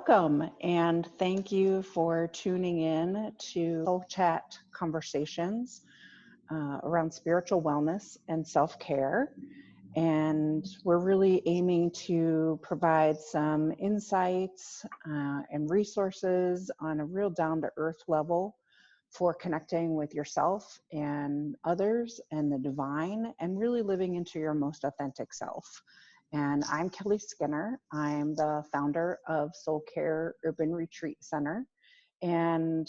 welcome and thank you for tuning in to Soul Chat Conversations around spiritual wellness and self-care. And we're really aiming to provide some insights and resources on a real down-to-earth level for connecting with yourself and others and the divine and really living into your most authentic self. And I'm Kelly Skinner. I'm the founder of Selfcare Urban Retreat Center. And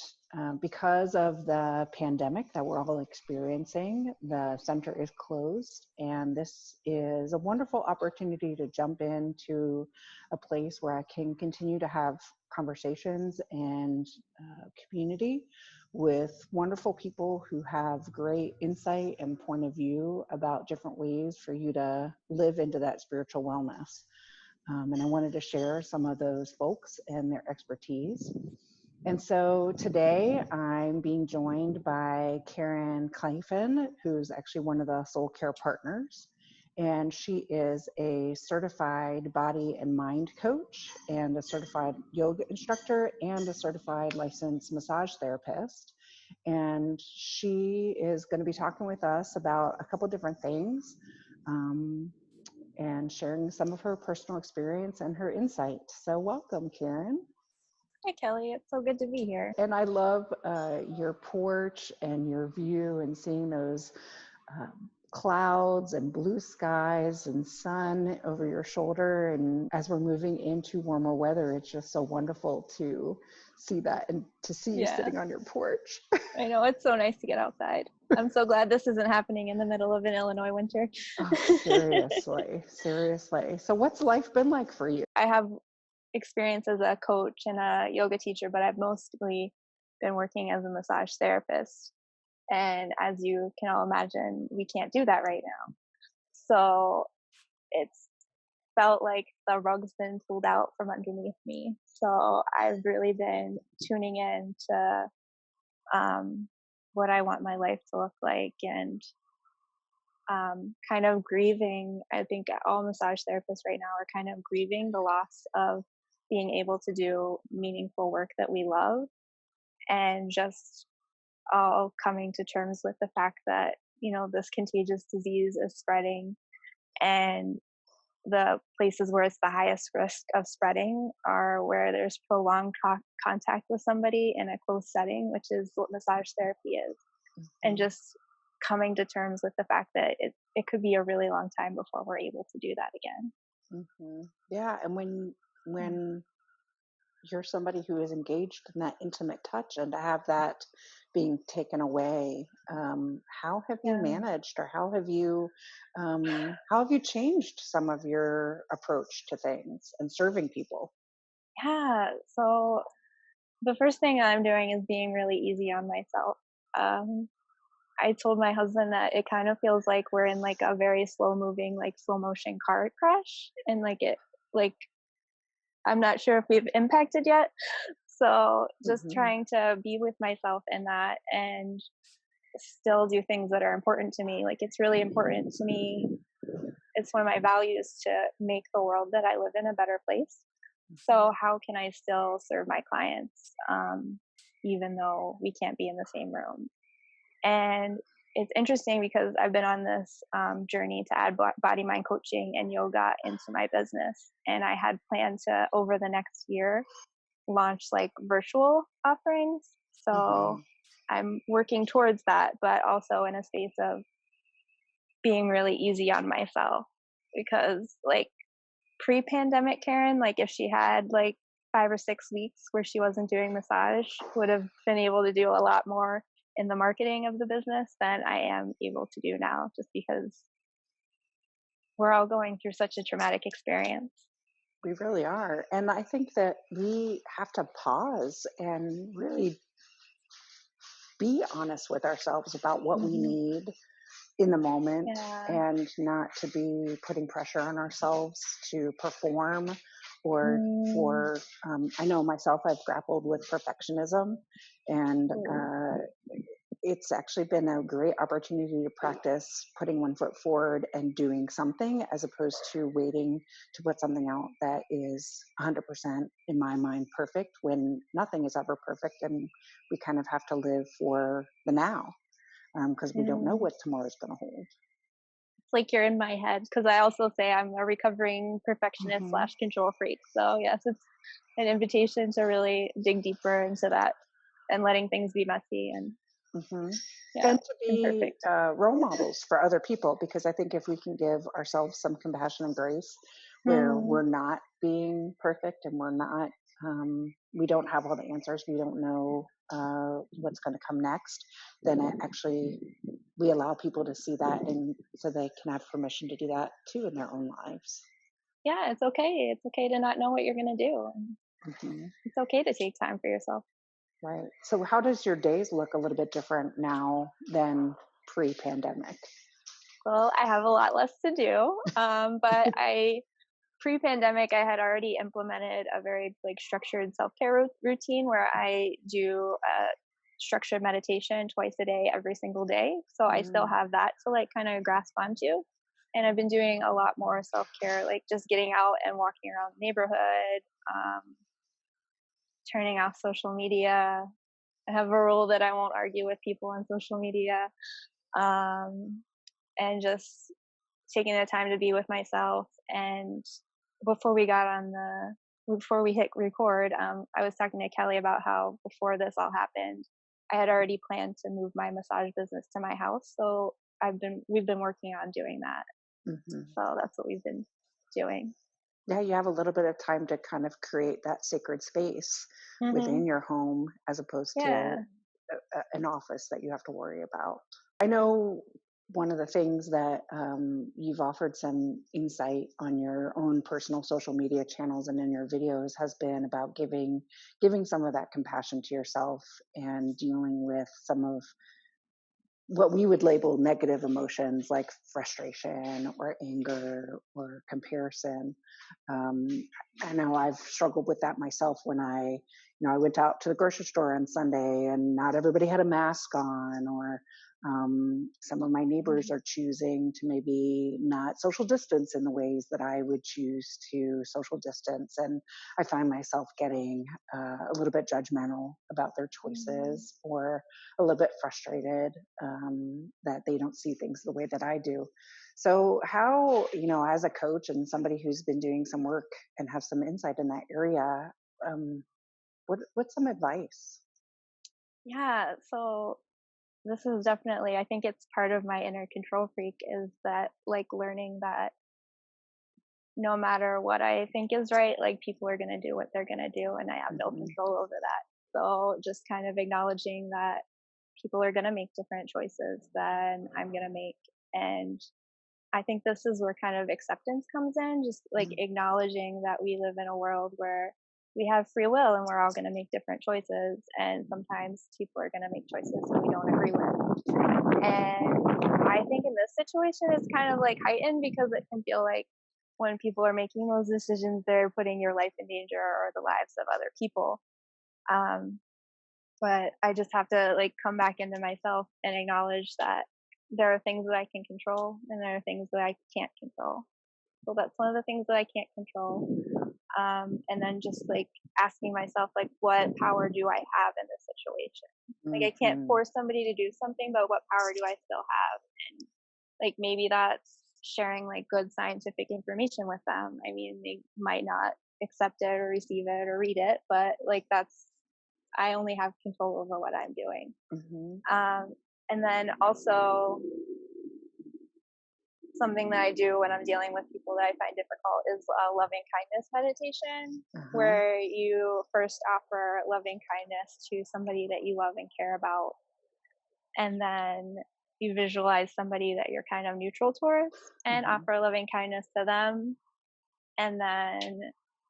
because of the pandemic that we're all experiencing, the center is closed. And this is a wonderful opportunity to jump into a place where I can continue to have conversations and community with wonderful people who have great insight and point of view about different ways for you to live into that spiritual wellness. And I wanted to share some of those folks and their expertise. And so today I'm being joined by Karyn Claflin, who's actually one of the Soul Care partners. And she is a certified body and mind coach and a certified yoga instructor and a certified licensed massage therapist. And she is going to be talking with us about a couple different things and sharing some of her personal experience and her insight. So welcome, Karyn. Hi, Kelly. It's so good to be here. And I love your porch and your view and seeing those clouds and blue skies and sun over your shoulder. And as we're moving into warmer weather, it's just so wonderful to see that and to see you sitting on your porch. I know, it's so nice to get outside. I'm so glad this isn't happening in the middle of an Illinois winter. Oh, seriously. So what's life been like for you? I have experience as a coach and a yoga teacher, but I've mostly been working as a massage therapist. And as you can all imagine, we can't do that right now. So it's felt like the rug's been pulled out from underneath me. So I've really been tuning in to what I want my life to look like and kind of grieving. I think all massage therapists right now are kind of grieving the loss of being able to do meaningful work that we love, and just all coming to terms with the fact that, you know, this contagious disease is spreading, and the places where it's the highest risk of spreading are where there's prolonged contact with somebody in a close setting, which is what massage therapy is. And just coming to terms with the fact that it could be a really long time before we're able to do that again. Yeah, and when you're somebody who is engaged in that intimate touch, and to have that being taken away, how have you managed, or how have you changed some of your approach to things and serving people? Yeah, so the first thing I'm doing is being really easy on myself. I told my husband that it kind of feels like we're in like a very slow moving, like slow motion car crash, and I'm not sure if we've impacted yet. So just trying to be with myself in that and still do things that are important to me. Like, it's really important to me. It's one of my values to make the world that I live in a better place. So how can I still serve my clients, even though we can't be in the same room? And it's interesting because I've been on this journey to add BodyMind coaching and yoga into my business. And I had planned to, over the next year, launch like virtual offerings. So I'm working towards that, but also in a space of being really easy on myself, because like pre-pandemic Karyn, like if she had like 5 or 6 weeks where she wasn't doing massage, would have been able to do a lot more in the marketing of the business than I am able to do now, just because we're all going through such a traumatic experience. We really are. And I think that we have to pause and really be honest with ourselves about what we need in the moment, and not to be putting pressure on ourselves to perform or for, I know myself, I've grappled with perfectionism, and it's actually been a great opportunity to practice putting one foot forward and doing something, as opposed to waiting to put something out that is 100% in my mind perfect, when nothing is ever perfect, and we kind of have to live for the now, because we don't know Mm. what tomorrow's going to hold. It's like you're in my head, because I also say I'm a recovering perfectionist Hmm. slash control freak. So yes, it's an invitation to really dig deeper into that and letting things be messy and Hmm. yeah, And to be imperfect. role models for other people, because I think if we can give ourselves some compassion and grace, where Mm. we're not being perfect and we're not, we don't have all the answers, we don't know what's going to come next, then it actually, we allow people to see that, and so they can have permission to do that too in their own lives. Yeah, it's okay. It's okay to not know what you're gonna do. And Hmm. it's okay to take time for yourself. Right. So, how does your days look a little bit different now than pre-pandemic? Well, I have a lot less to do, but I pre-pandemic I had already implemented a very like structured self-care routine where I do structured meditation twice a day, every single day. So I still Mm. have that to like kind of grasp onto. And I've been doing a lot more self-care, like just getting out and walking around the neighborhood, um, turning off social media. I have a rule that I won't argue with people on social media, um, and just taking the time to be with myself. And before we got on the before we hit record, I was talking to Kelly about how before this all happened, I had already planned to move my massage business to my house. So we've been working on doing that. Hmm. So that's what we've been doing. Yeah, you have a little bit of time to kind of create that sacred space Hmm. within your home, as opposed to Yeah. an office that you have to worry about. I know one of the things that you've offered some insight on your own personal social media channels and in your videos has been about giving some of that compassion to yourself, and dealing with some of what we would label negative emotions like frustration or anger or comparison. Um, I know I've struggled with that myself when I went out to the grocery store on Sunday and not everybody had a mask on, or some of my neighbors are choosing to maybe not social distance in the ways that I would choose to social distance. And I find myself getting a little bit judgmental about their Mm-hmm. choices, or a little bit frustrated that they don't see things the way that I do. So, how, as a coach and somebody who's been doing some work and have some insight in that area, um, what's some advice? Yeah. So this is definitely, I think it's part of my inner control freak is that like learning that no matter what I think is right, like people are going to do what they're going to do and I have no Hmm. control over that. So just kind of acknowledging that people are going to make different choices than I'm going to make. And I think this is where kind of acceptance comes in, just like acknowledging that we live in a world where we have free will and we're all going to make different choices. And sometimes people are going to make choices that we don't agree with. And I think in this situation, it's kind of like heightened because it can feel like when people are making those decisions, they're putting your life in danger or the lives of other people. Um, but I just have to like come back into myself and acknowledge that there are things that I can control and there are things that I can't control. So that's one of the things that I can't control. And then just like asking myself, like, what power do I have in this situation? Like, I can't Hmm. force somebody to do something, but what power do I still have? And like, maybe that's sharing like good scientific information with them. I mean, they might not accept it or receive it or read it, but like, I only have control over what I'm doing. Hmm. Um, and then also, something that I do when I'm dealing with people that I find difficult is a loving kindness meditation, Uh-huh. where you first offer loving kindness to somebody that you love and care about, and then you visualize somebody that you're kind of neutral towards and Hmm. offer loving kindness to them, and then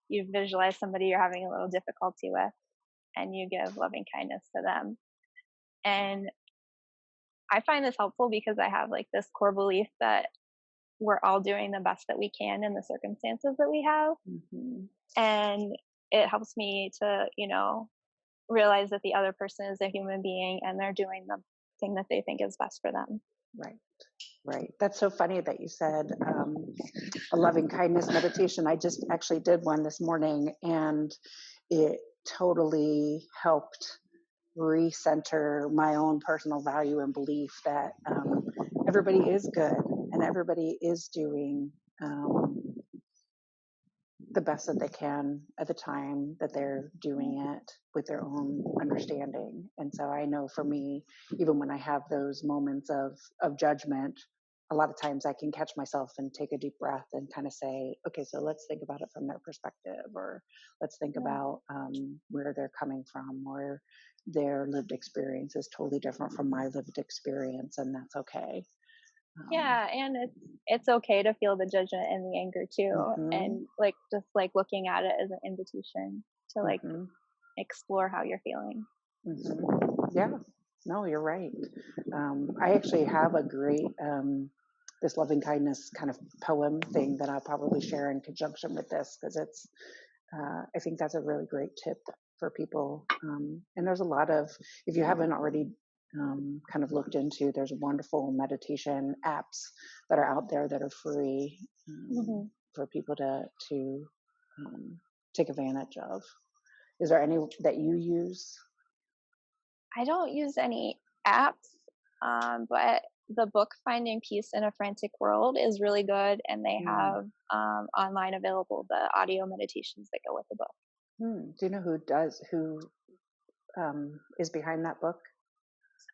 you visualize somebody you're having a little difficulty with and you give loving kindness to them. And I find this helpful because I have like this core belief that we're all doing the best that we can in the circumstances that we have. Hmm. And it helps me to, realize that the other person is a human being and they're doing thing that they think is best for them. Right. Right. That's so funny that you said a loving kindness meditation. I just actually did one this morning, and it totally helped recenter my own personal value and belief that everybody is good and everybody is doing the best that they can at the time that they're doing it with their own understanding. And so I know for me, even when I have those moments of judgment, a lot of times I can catch myself and take a deep breath and kind of say, okay, so let's think about it from their perspective, or let's think about where they're coming from, or their lived experience is totally different from my lived experience, and that's okay. Yeah, and it's okay to feel the judgment and the anger too, Mhm, and like just like looking at it as an invitation to like mhm. explore how you're feeling. Yeah, no, you're right. I actually have a great this loving kindness kind of poem thing that I'll probably share in conjunction with this, because it's I think that's a really great tip for people. And there's a lot of, if you haven't already kind of looked into, there's wonderful meditation apps that are out there that are free Hmm. for people to um, take advantage of. Is there any that you use? I don't use any apps, but the book Finding Peace in a Frantic World is really good, and they Hmm. have online available the audio meditations that go with the book. Hmm. Do you know who is behind that book?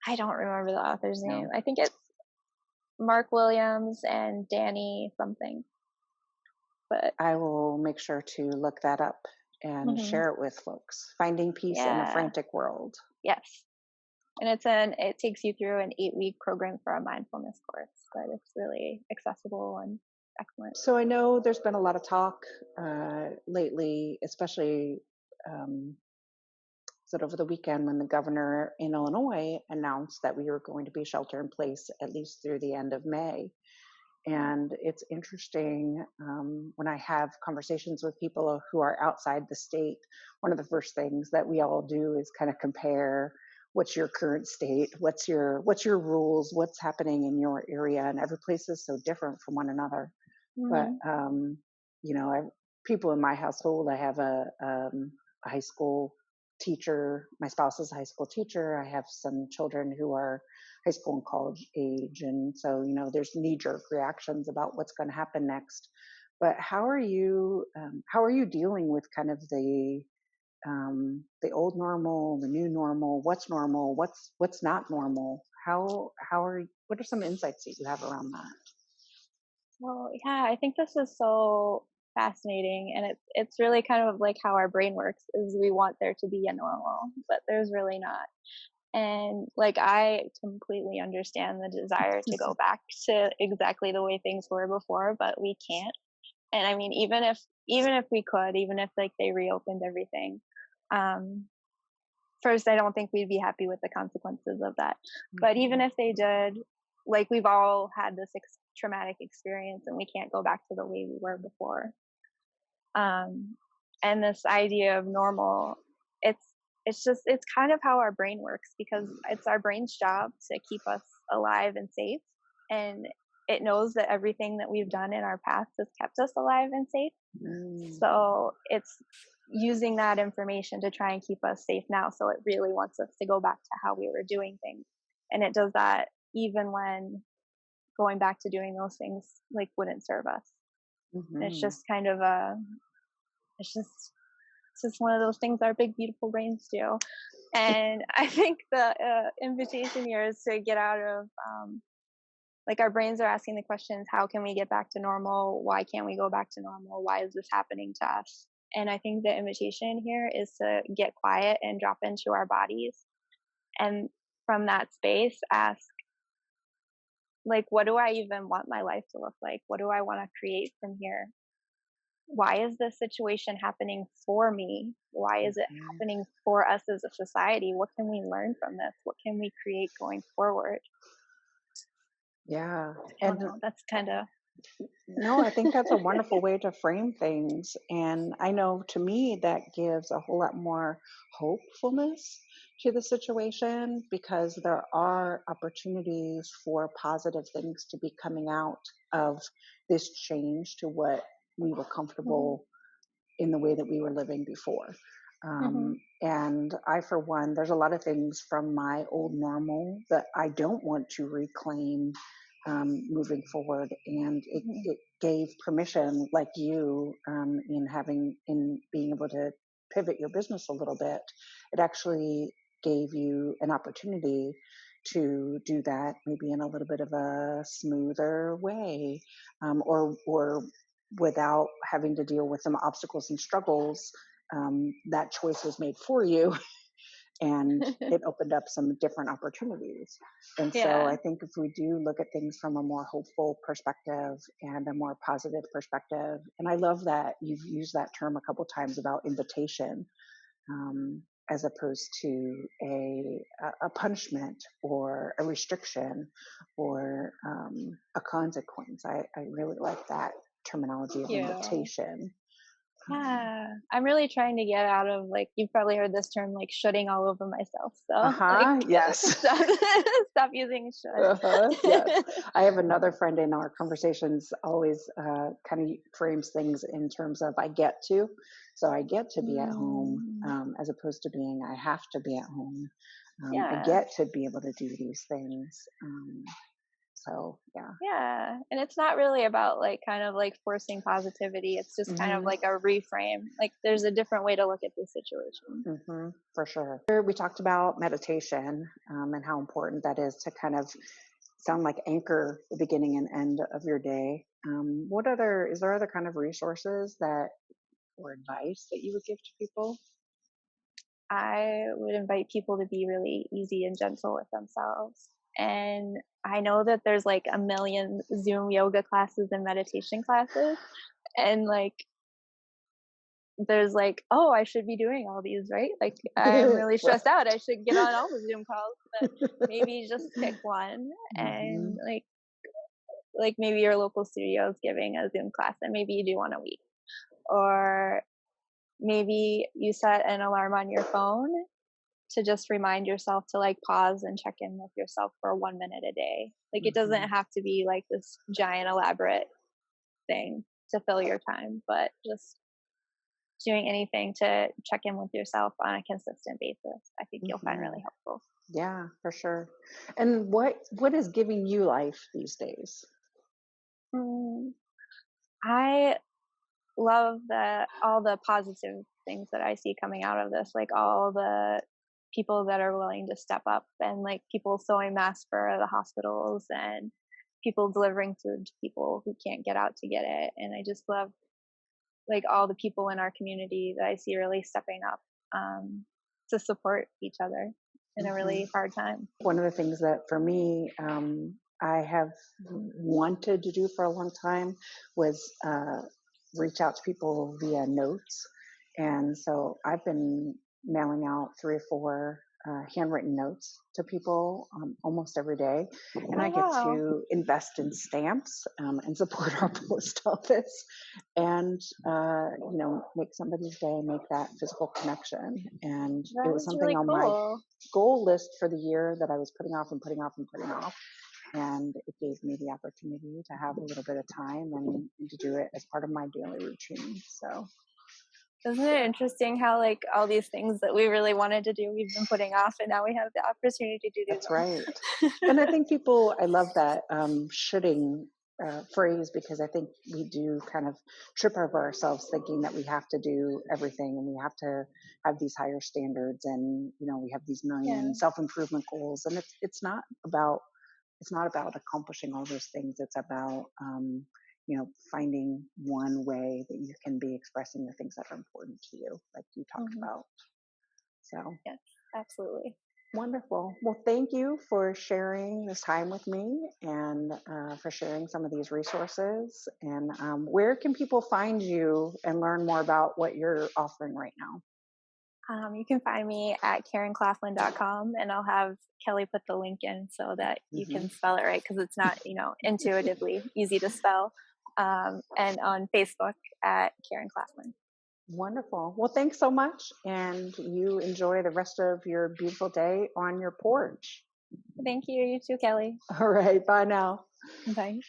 I don't remember the author's name. No. I think it's Mark Williams and Danny something, but I will make sure to look that up and mhm. share it with folks. Finding Peace in a Yeah, Frantic World. yes. And it takes you through an 8-week program for a mindfulness course, but it's really accessible and excellent. So I know there's been a lot of talk lately, especially was it over the weekend when the governor in Illinois announced that we were going to be shelter in place at least through the end of May. And it's interesting when I have conversations with people who are outside the state. One of the first things that we all do is kind of compare what's your current state, what's your rules, what's happening in your area, and every place is so different from one another. But Hmm. I people in my household. I have a high school teacher. My spouse is a high school teacher. I have some children who are high school and college age, and so there's knee-jerk reactions about what's going to happen next. But how are you dealing with kind of the old normal, the new normal, what's not normal? What are some insights that you have around that? Well, yeah, I think this is so fascinating, and it's really kind of like how our brain works. Is we want there to be a normal, but there's really not. And like I completely understand the desire to go back to exactly the way things were before, but we can't. And I mean, even if we could, even if like they reopened everything, um, first I don't think we'd be happy with the consequences of that. But even Mhm. if they did, like we've all had this traumatic experience, and we can't go back to the way we were before. Um, and this idea of normal, it's it's kind of how our brain works, because it's our brain's job to keep us alive and safe, and it knows that everything that we've done in our past has kept us alive and safe, Mm, so it's using that information to try and keep us safe now, so it really wants us to go back to how we were doing things, and it does that even when going back to doing those things like wouldn't serve us. And it's mhm. just kind of a it's just it's just one of those things our big beautiful brains do. And I think the invitation here is to get out of like our brains are asking the questions, how can we get back to normal, why can't we go back to normal, why is this happening to us? And I think the invitation here is to get quiet and drop into our bodies, and from that space ask, like, what do I even want my life to look like, what do I want to create from here, why is this situation happening for me? Why is it Mhm. happening for us as a society? What can we learn from this? What can we create going forward? Yeah. I don't And know. That's kind of. no, I think that's a wonderful way to frame things. And I know to me that gives a whole lot more hopefulness to the situation, because there are opportunities for positive things to be coming out of this change to what we were comfortable in the way that we were living before. Mm-hmm. And I, for one, there's a lot of things from my old normal that I don't want to reclaim moving forward. And it gave permission, like you, in being able to pivot your business a little bit. It actually gave you an opportunity to do that maybe in a little bit of a smoother way, or without having to deal with some obstacles and struggles. That choice was made for you, and it opened up some different opportunities. And so I Yeah. think if we do look at things from a more hopeful perspective and a more positive perspective, and I love that you've used that term a couple times about invitation, as opposed to a punishment or a restriction or a consequence. I really like that terminology of Yeah. invitation. Yeah, I'm really trying to get out of, like, you've probably heard this term, like, shoulding all over myself. So, like, Yes. stop, stop using Yes. should. I have another friend in our conversations always kind of frames things in terms of I get to. So I get to be at home, Mm, as opposed to being I have to be at home. I yeah, get to be able to do these things. So, yeah. yeah. And it's not really about, like, kind of like forcing positivity. It's just kind of Hmm. like a reframe. Like, there's a different way to look at the situation. For sure. We talked about meditation, and how important that is to kind of sound like anchor the beginning and end of your day. Is there other kind of resources that or advice that you would give to people? I would invite people to be really easy and gentle with themselves. And I know that there's like a million Zoom yoga classes and meditation classes. And like, there's like, oh, I should be doing all these, right? Like, I'm really Right. stressed out. I should get on all the Zoom calls, but maybe just pick one. Hmm. And like maybe your local studio is giving a Zoom class and maybe you do one a week. Or maybe you set an alarm on your phone to just remind yourself to like pause and check in with yourself for 1 minute a day. Like, it doesn't Hmm. have to be like this giant elaborate thing to fill your time, but just doing anything to check in with yourself on a consistent basis, I think you'll find Hmm. really helpful. Yeah, for sure. And what is giving you life these days? Mm, I love all the positive things that I see coming out of this, like all the people that are willing to step up, and like people sewing masks for the hospitals and people delivering food to people who can't get out to get it. And I just love like all the people in our community that I see really stepping up, to support each other in a Hmm. really hard time. One of the things that for me, I have wanted to do for a long time was reach out to people via notes. And so I've been mailing out 3 or 4 handwritten notes to people almost every day. And I Oh get wow, to invest in stamps, and support our post office, and, make somebody's day, make that physical connection. And it that was is something really on my cool. goal list for the year that I was putting off and putting off and putting off. And it gave me the opportunity to have a little bit of time and to do it as part of my daily routine. So, Isn't it yeah, interesting how like all these things that we really wanted to do, we've been putting off, and now we have the opportunity to do that's right. And I think I love that shoulding phrase, because I think we do kind of trip over ourselves thinking that we have to do everything and we have to have these higher standards, and we have these million Yeah. self-improvement goals, and it's not about accomplishing all those things. It's about finding one way that you can be expressing the things that are important to you, like you talked Hmm. about. So Yes, absolutely. wonderful. Well, thank you for sharing this time with me, and for sharing some of these resources. And where can people find you and learn more about what you're offering right now? You can find me at KarynClaflin.com, and I'll have Kelly put the link in so that you Hmm. can spell it right, because it's not, intuitively easy to spell. And on Facebook at Karyn Claflin. Wonderful. Well, thanks so much. And you enjoy the rest of your beautiful day on your porch. Thank you. You too, Kelly. All right. Bye now. Bye.